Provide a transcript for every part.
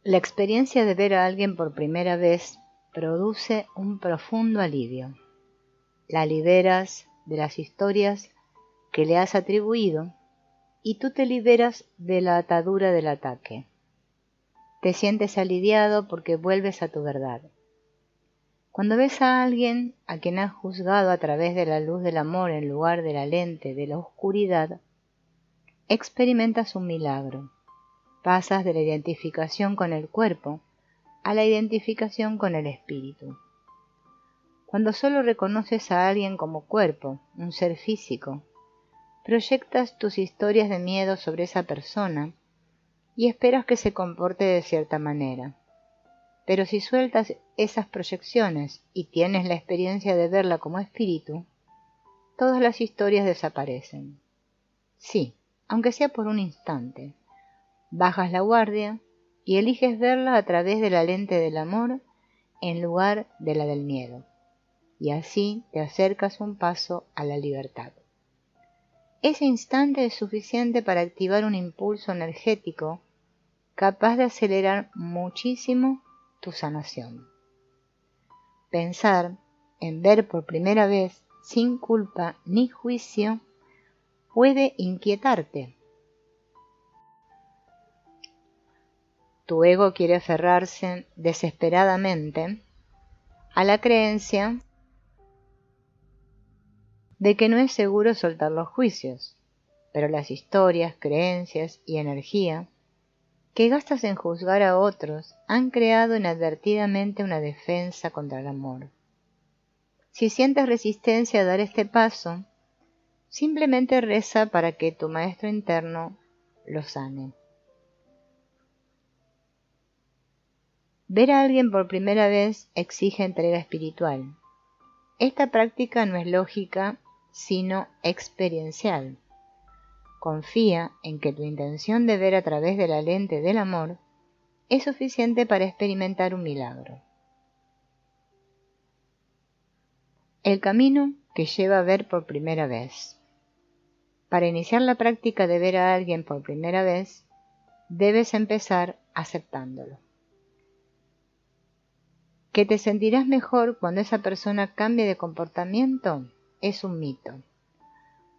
La experiencia de ver a alguien por primera vez produce un profundo alivio. La liberas de las historias que le has atribuido y tú te liberas de la atadura del ataque. Te sientes aliviado porque vuelves a tu verdad. Cuando ves a alguien a quien has juzgado a través de la luz del amor en lugar de la lente de la oscuridad, experimentas un milagro. Pasas de la identificación con el cuerpo a la identificación con el espíritu. Cuando solo reconoces a alguien como cuerpo, un ser físico, proyectas tus historias de miedo sobre esa persona y esperas que se comporte de cierta manera. Pero si sueltas esas proyecciones y tienes la experiencia de verla como espíritu, todas las historias desaparecen. Sí, aunque sea por un instante. Bajas la guardia y eliges verla a través de la lente del amor en lugar de la del miedo, y así te acercas un paso a la libertad. Ese instante es suficiente para activar un impulso energético capaz de acelerar muchísimo tu sanación. Pensar en ver por primera vez sin culpa ni juicio puede inquietarte. Tu ego quiere aferrarse desesperadamente a la creencia de que no es seguro soltar los juicios, pero las historias, creencias y energía que gastas en juzgar a otros han creado inadvertidamente una defensa contra el amor. Si sientes resistencia a dar este paso, simplemente reza para que tu maestro interno lo sane. Ver a alguien por primera vez exige entrega espiritual. Esta práctica no es lógica, sino experiencial. Confía en que tu intención de ver a través de la lente del amor es suficiente para experimentar un milagro. El camino que lleva a ver por primera vez. Para iniciar la práctica de ver a alguien por primera vez, debes empezar aceptándolo. Que te sentirás mejor cuando esa persona cambie de comportamiento es un mito.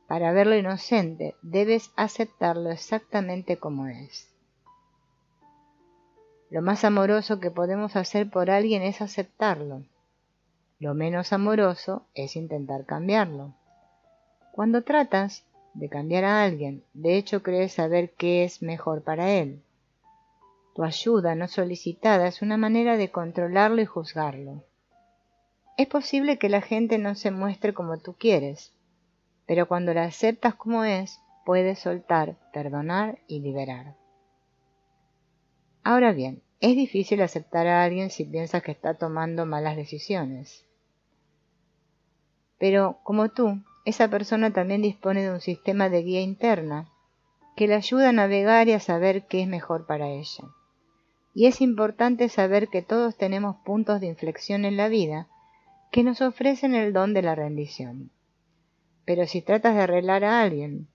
Para verlo inocente, debes aceptarlo exactamente como es. Lo más amoroso que podemos hacer por alguien es aceptarlo. Lo menos amoroso es intentar cambiarlo. Cuando tratas de cambiar a alguien, de hecho crees saber qué es mejor para él. Tu ayuda no solicitada es una manera de controlarlo y juzgarlo. Es posible que la gente no se muestre como tú quieres, pero cuando la aceptas como es, puedes soltar, perdonar y liberar. Ahora bien, es difícil aceptar a alguien si piensas que está tomando malas decisiones. Pero, como tú, esa persona también dispone de un sistema de guía interna que le ayuda a navegar y a saber qué es mejor para ella. Y es importante saber que todos tenemos puntos de inflexión en la vida que nos ofrecen el don de la rendición. Pero si tratas de arreglar a alguien,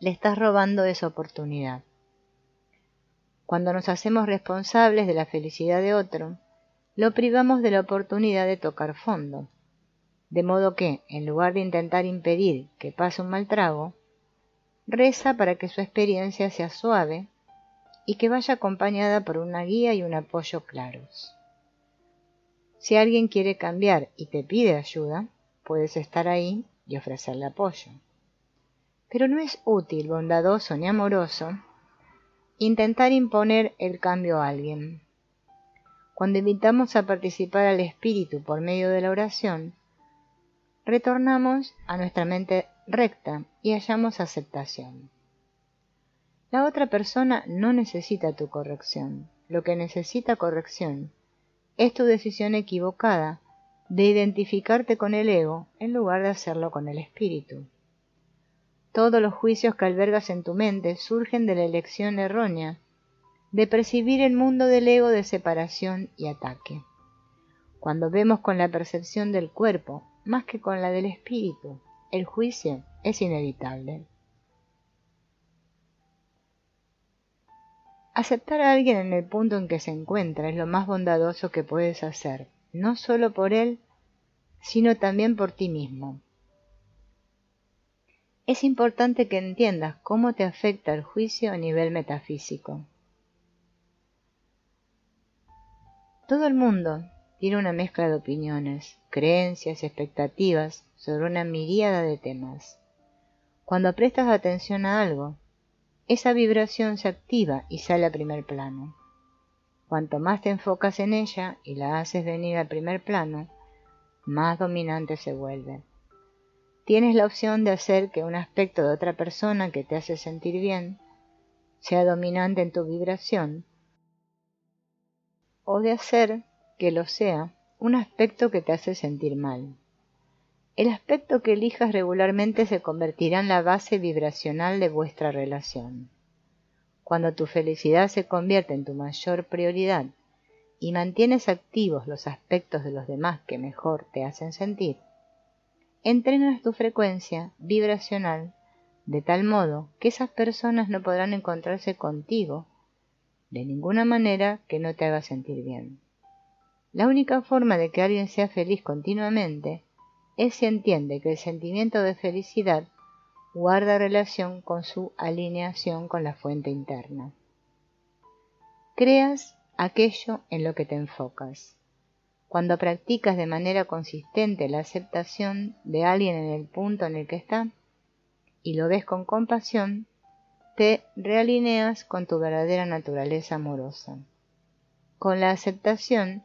le estás robando esa oportunidad. Cuando nos hacemos responsables de la felicidad de otro, lo privamos de la oportunidad de tocar fondo. De modo que, en lugar de intentar impedir que pase un mal trago, reza para que su experiencia sea suave y que vaya acompañada por una guía y un apoyo claros. Si alguien quiere cambiar y te pide ayuda, puedes estar ahí y ofrecerle apoyo. Pero no es útil, bondadoso ni amoroso intentar imponer el cambio a alguien. Cuando invitamos a participar al espíritu por medio de la oración, retornamos a nuestra mente recta y hallamos aceptación. La otra persona no necesita tu corrección. Lo que necesita corrección es tu decisión equivocada de identificarte con el ego en lugar de hacerlo con el espíritu. Todos los juicios que albergas en tu mente surgen de la elección errónea de percibir el mundo del ego de separación y ataque. Cuando vemos con la percepción del cuerpo más que con la del espíritu, el juicio es inevitable. Aceptar a alguien en el punto en que se encuentra es lo más bondadoso que puedes hacer, no solo por él, sino también por ti mismo. Es importante que entiendas cómo te afecta el juicio a nivel metafísico. Todo el mundo tiene una mezcla de opiniones, creencias y expectativas sobre una miríada de temas. Cuando prestas atención a algo, esa vibración se activa y sale a primer plano. Cuanto más te enfocas en ella y la haces venir al primer plano, más dominante se vuelve. Tienes la opción de hacer que un aspecto de otra persona que te hace sentir bien sea dominante en tu vibración, o de hacer que lo sea un aspecto que te hace sentir mal. El aspecto que elijas regularmente se convertirá en la base vibracional de vuestra relación. Cuando tu felicidad se convierte en tu mayor prioridad y mantienes activos los aspectos de los demás que mejor te hacen sentir, entrenas tu frecuencia vibracional de tal modo que esas personas no podrán encontrarse contigo de ninguna manera que no te haga sentir bien. La única forma de que alguien sea feliz continuamente es si entiende que el sentimiento de felicidad guarda relación con su alineación con la fuente interna. Creas aquello en lo que te enfocas. Cuando practicas de manera consistente la aceptación de alguien en el punto en el que está y lo ves con compasión, te realineas con tu verdadera naturaleza amorosa. Con la aceptación,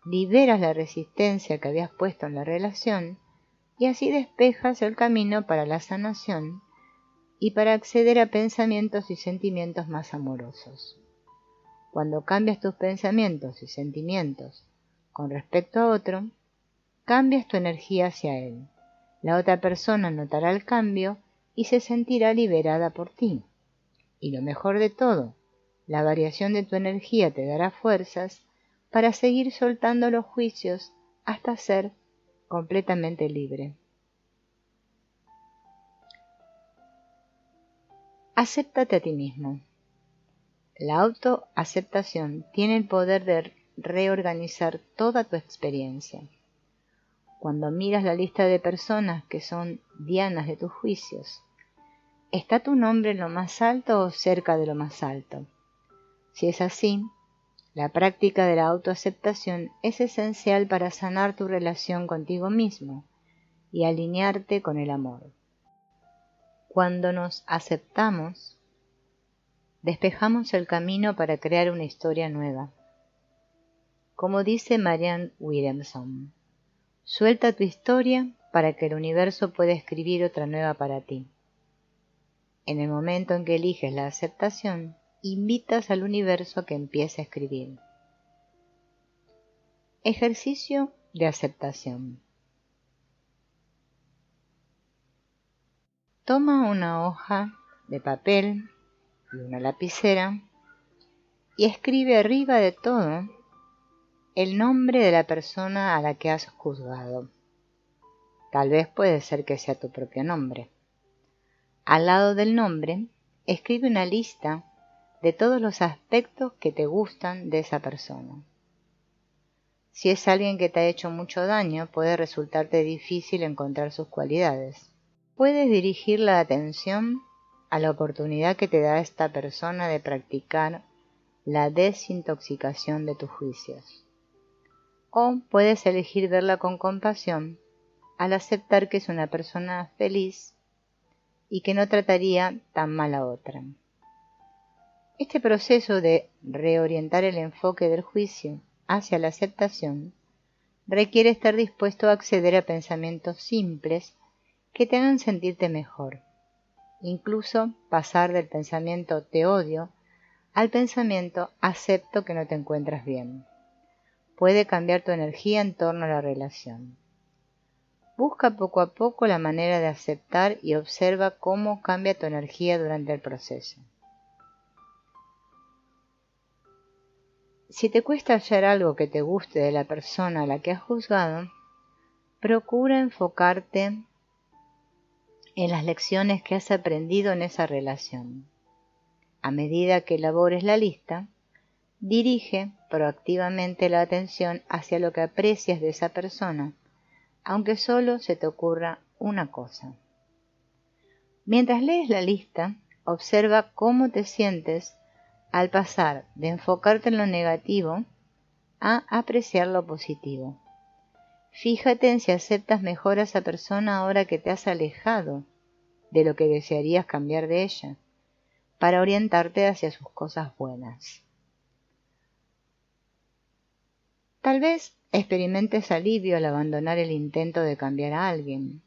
liberas la resistencia que habías puesto en la relación y así despejas el camino para la sanación y para acceder a pensamientos y sentimientos más amorosos. Cuando cambias tus pensamientos y sentimientos con respecto a otro, cambias tu energía hacia él. La otra persona notará el cambio y se sentirá liberada por ti. Y lo mejor de todo, la variación de tu energía te dará fuerzas para seguir soltando los juicios hasta ser completamente libre. Acéptate a ti mismo. La autoaceptación tiene el poder de reorganizar toda tu experiencia. Cuando miras la lista de personas que son dianas de tus juicios, ¿está tu nombre en lo más alto o cerca de lo más alto? Si es así, la práctica de la autoaceptación es esencial para sanar tu relación contigo mismo y alinearte con el amor. Cuando nos aceptamos, despejamos el camino para crear una historia nueva. Como dice Marianne Williamson, suelta tu historia para que el universo pueda escribir otra nueva para ti. En el momento en que eliges la aceptación, invitas al universo a que empiece a escribir. Ejercicio de aceptación. Toma una hoja de papel y una lapicera y escribe arriba de todo el nombre de la persona a la que has juzgado. Tal vez puede ser que sea tu propio nombre. Al lado del nombre, escribe una lista de todos los aspectos que te gustan de esa persona. Si es alguien que te ha hecho mucho daño, puede resultarte difícil encontrar sus cualidades. Puedes dirigir la atención a la oportunidad que te da esta persona de practicar la desintoxicación de tus juicios. O puedes elegir verla con compasión al aceptar que es una persona feliz y que no trataría tan mal a otra. Este proceso de reorientar el enfoque del juicio hacia la aceptación requiere estar dispuesto a acceder a pensamientos simples que te hagan sentirte mejor, incluso pasar del pensamiento te odio al pensamiento acepto que no te encuentras bien. Puede cambiar tu energía en torno a la relación. Busca poco a poco la manera de aceptar y observa cómo cambia tu energía durante el proceso. Si te cuesta hallar algo que te guste de la persona a la que has juzgado, procura enfocarte en las lecciones que has aprendido en esa relación. a medida que elabores la lista, dirige proactivamente la atención hacia lo que aprecias de esa persona, aunque solo se te ocurra una cosa. Mientras lees la lista, observa cómo te sientes al pasar de enfocarte en lo negativo a apreciar lo positivo. Fíjate en si aceptas mejor a esa persona ahora que te has alejado de lo que desearías cambiar de ella, para orientarte hacia sus cosas buenas. Tal vez experimentes alivio al abandonar el intento de cambiar a alguien,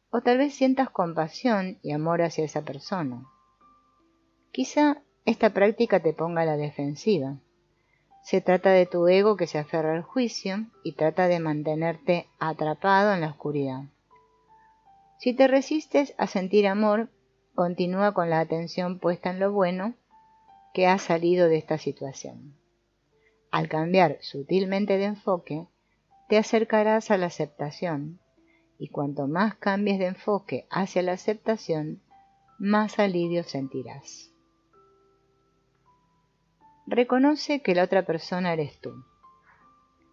o tal vez sientas compasión y amor hacia esa persona. Quizá esta práctica te ponga a la defensiva. Se trata de tu ego que se aferra al juicio y trata de mantenerte atrapado en la oscuridad. Si te resistes a sentir amor, continúa con la atención puesta en lo bueno que ha salido de esta situación. Al cambiar sutilmente de enfoque, te acercarás a la aceptación, y cuanto más cambies de enfoque hacia la aceptación, más alivio sentirás. Reconoce que la otra persona eres tú.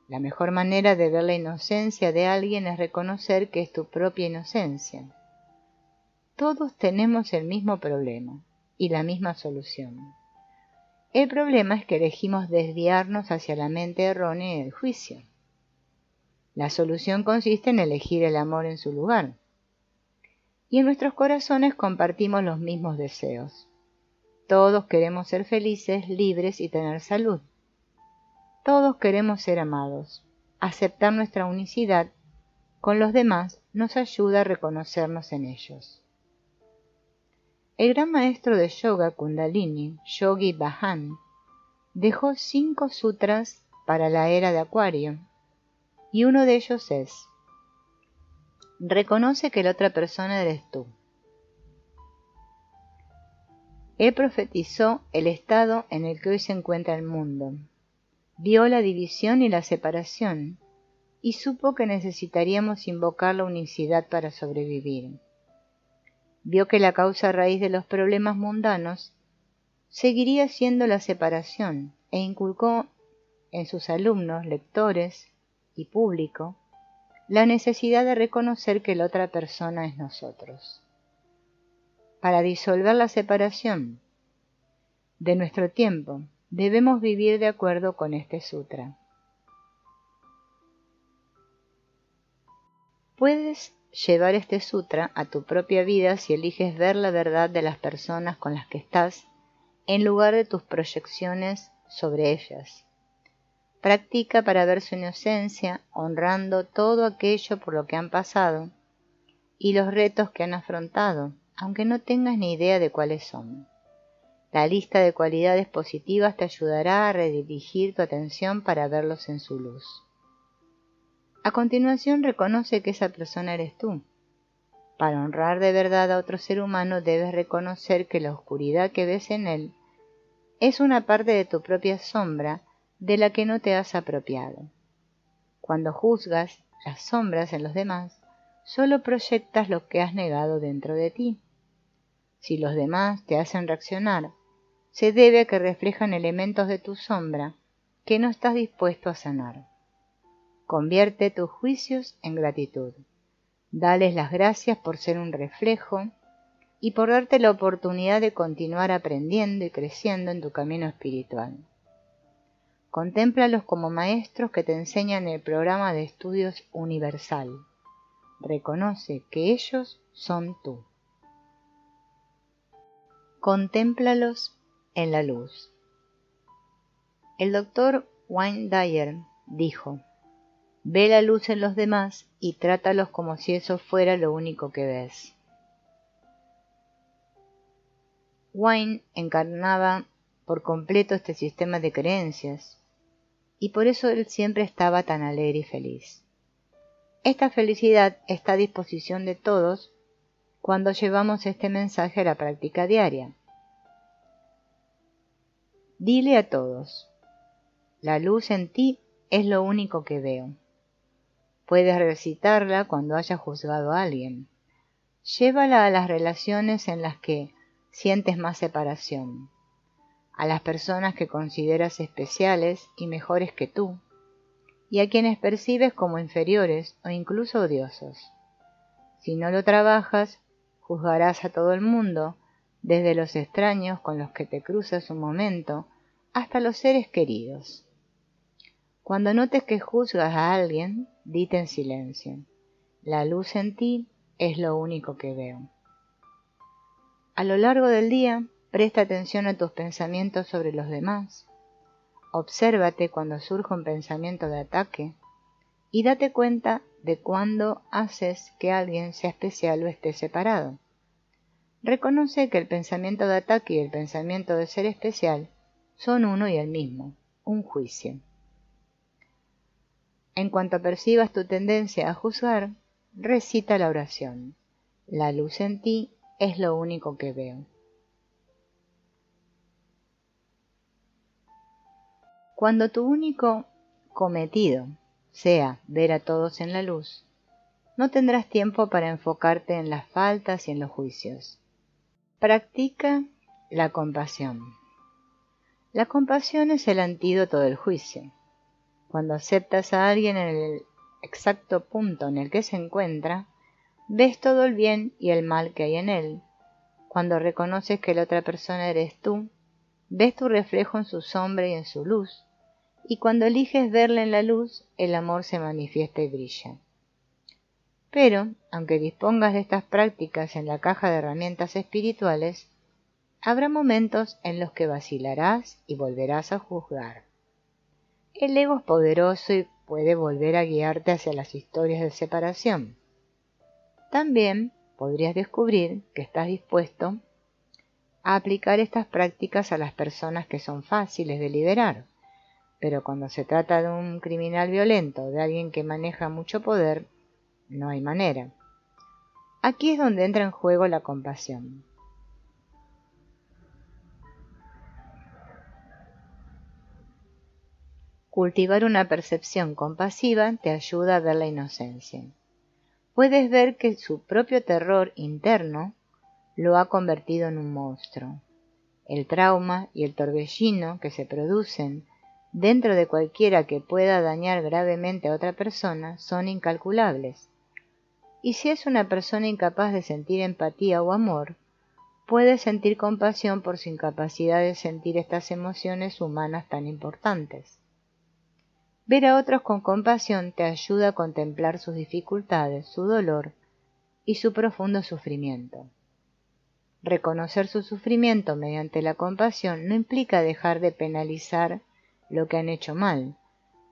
La mejor manera de ver la inocencia de alguien es reconocer que es tu propia inocencia. Todos tenemos el mismo problema y la misma solución. El problema es que elegimos desviarnos hacia la mente errónea y el juicio. La solución consiste en elegir el amor en su lugar. Y en nuestros corazones compartimos los mismos deseos. Todos queremos ser felices, libres y tener salud. Todos queremos ser amados. Aceptar nuestra unicidad con los demás nos ayuda a reconocernos en ellos. El gran maestro de yoga Kundalini, Yogi Bhajan, dejó 5 sutras para la era de Acuario, y uno de ellos es: reconoce que la otra persona eres tú. Él profetizó el estado en el que hoy se encuentra el mundo, vio la división y la separación, y supo que necesitaríamos invocar la unicidad para sobrevivir. Vio que la causa raíz de los problemas mundanos seguiría siendo la separación, e inculcó en sus alumnos, lectores y público la necesidad de reconocer que la otra persona es nosotros. Para disolver la separación de nuestro tiempo, debemos vivir de acuerdo con este sutra. Puedes llevar este sutra a tu propia vida si eliges ver la verdad de las personas con las que estás en lugar de tus proyecciones sobre ellas. Practica para ver su inocencia, honrando todo aquello por lo que han pasado y los retos que han afrontado, aunque no tengas ni idea de cuáles son. La lista de cualidades positivas te ayudará a redirigir tu atención para verlos en su luz. A continuación, reconoce que esa persona eres tú. Para honrar de verdad a otro ser humano, debes reconocer que la oscuridad que ves en él es una parte de tu propia sombra de la que no te has apropiado. Cuando juzgas las sombras en los demás, solo proyectas lo que has negado dentro de ti. Si los demás te hacen reaccionar, se debe a que reflejan elementos de tu sombra que no estás dispuesto a sanar. Convierte tus juicios en gratitud. Dales las gracias por ser un reflejo y por darte la oportunidad de continuar aprendiendo y creciendo en tu camino espiritual. Contémplalos como maestros que te enseñan el programa de estudios universal. Reconoce que ellos son tú. Contémplalos en la luz. El doctor Wayne Dyer dijo: ve la luz en los demás y trátalos como si eso fuera lo único que ves. Wayne encarnaba por completo este sistema de creencias, y por eso él siempre estaba tan alegre y feliz. Esta felicidad está a disposición de todos cuando llevamos este mensaje a la práctica diaria. Dile a todos: la luz en ti es lo único que veo. Puedes recitarla cuando hayas juzgado a alguien. Llévala a las relaciones en las que sientes más separación. a las personas que consideras especiales y mejores que tú, y a quienes percibes como inferiores o incluso odiosos. Si no lo trabajas, juzgarás a todo el mundo, desde los extraños con los que te cruzas un momento, hasta los seres queridos. Cuando notes que juzgas a alguien, dite en silencio: la luz en ti es lo único que veo. A lo largo del día, presta atención a tus pensamientos sobre los demás. Obsérvate cuando surja un pensamiento de ataque y date cuenta de cuándo haces que alguien sea especial o esté separado. Reconoce que el pensamiento de ataque y el pensamiento de ser especial son uno y el mismo, un juicio. En cuanto percibas tu tendencia a juzgar, recita la oración: la luz en ti es lo único que veo. Cuando tu único cometido sea ver a todos en la luz, no tendrás tiempo para enfocarte en las faltas y en los juicios. Practica la compasión. La compasión es el antídoto del juicio. Cuando aceptas a alguien en el exacto punto en el que se encuentra, ves todo el bien y el mal que hay en él. Cuando reconoces que la otra persona eres tú, ves tu reflejo en su sombra y en su luz, y cuando eliges verla en la luz, el amor se manifiesta y brilla. Pero, aunque dispongas de estas prácticas en la caja de herramientas espirituales, habrá momentos en los que vacilarás y volverás a juzgar. El ego es poderoso y puede volver a guiarte hacia las historias de separación. También podrías descubrir que estás dispuesto a aplicar estas prácticas a las personas que son fáciles de liberar, pero cuando se trata de un criminal violento, de alguien que maneja mucho poder, no hay manera. Aquí es donde entra en juego la compasión. Cultivar una percepción compasiva te ayuda a ver la inocencia. Puedes ver que su propio terror interno lo ha convertido en un monstruo. El trauma y el torbellino que se producen dentro de cualquiera que pueda dañar gravemente a otra persona son incalculables. Y si es una persona incapaz de sentir empatía o amor, puede sentir compasión por su incapacidad de sentir estas emociones humanas tan importantes. Ver a otros con compasión te ayuda a contemplar sus dificultades, su dolor y su profundo sufrimiento. Reconocer su sufrimiento mediante la compasión no implica dejar de penalizar lo que han hecho mal,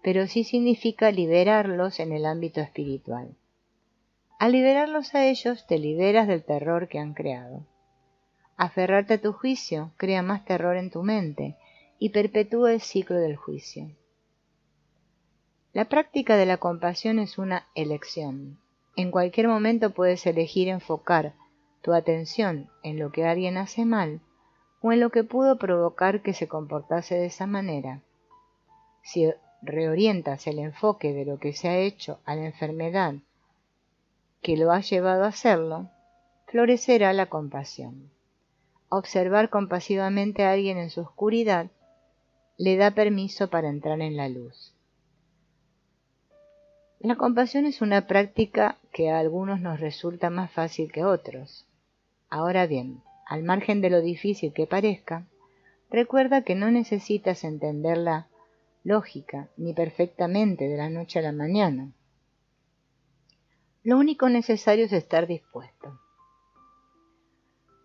pero sí significa liberarlos en el ámbito espiritual. Al liberarlos a ellos, te liberas del terror que han creado. Aferrarte a tu juicio crea más terror en tu mente y perpetúa el ciclo del juicio. La práctica de la compasión es una elección. En cualquier momento puedes elegir enfocar tu atención en lo que alguien hace mal o en lo que pudo provocar que se comportase de esa manera. Si reorientas el enfoque de lo que se ha hecho a la enfermedad que lo ha llevado a hacerlo, florecerá la compasión. Observar compasivamente a alguien en su oscuridad le da permiso para entrar en la luz. La compasión es una práctica que a algunos nos resulta más fácil que a otros. Ahora bien, al margen de lo difícil que parezca, recuerda que no necesitas entenderla lógica ni perfectamente de la noche a la mañana. Lo único necesario es estar dispuesto.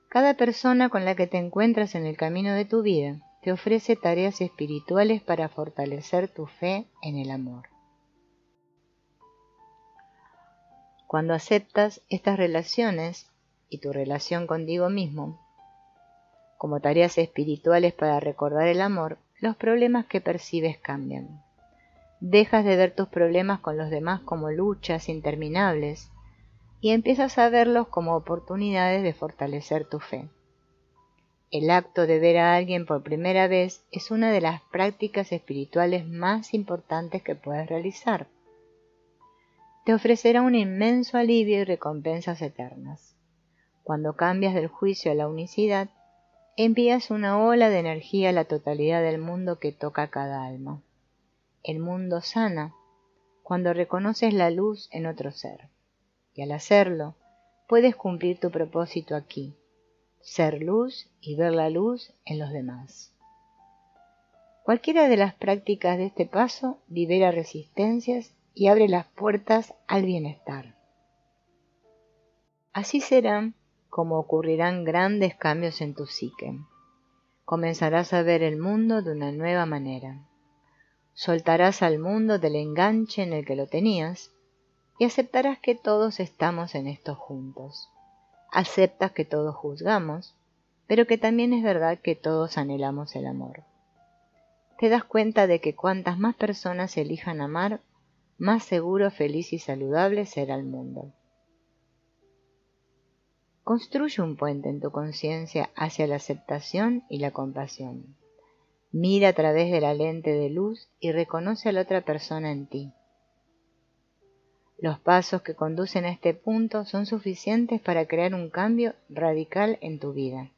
Cada persona con la que te encuentras en el camino de tu vida te ofrece tareas espirituales para fortalecer tu fe en el amor. Cuando aceptas estas relaciones y tu relación contigo mismo como tareas espirituales para recordar el amor, los problemas que percibes cambian. Dejas de ver tus problemas con los demás como luchas interminables y empiezas a verlos como oportunidades de fortalecer tu fe. El acto de ver a alguien por primera vez es una de las prácticas espirituales más importantes que puedes realizar. Te ofrecerá un inmenso alivio y recompensas eternas. Cuando cambias del juicio a la unicidad, envías una ola de energía a la totalidad del mundo que toca cada alma. El mundo sana cuando reconoces la luz en otro ser, y al hacerlo, puedes cumplir tu propósito aquí, ser luz y ver la luz en los demás. Cualquiera de las prácticas de este paso libera resistencias y abre las puertas al bienestar. Así serán como ocurrirán grandes cambios en tu psique. Comenzarás a ver el mundo de una nueva manera. Soltarás al mundo del enganche en el que lo tenías y aceptarás que todos estamos en esto juntos. Aceptas que todos juzgamos, pero que también es verdad que todos anhelamos el amor. Te das cuenta de que cuantas más personas elijan amar, más seguro, feliz y saludable será el mundo. Construye un puente en tu conciencia hacia la aceptación y la compasión. Mira a través de la lente de luz y reconoce a la otra persona en ti. Los pasos que conducen a este punto son suficientes para crear un cambio radical en tu vida.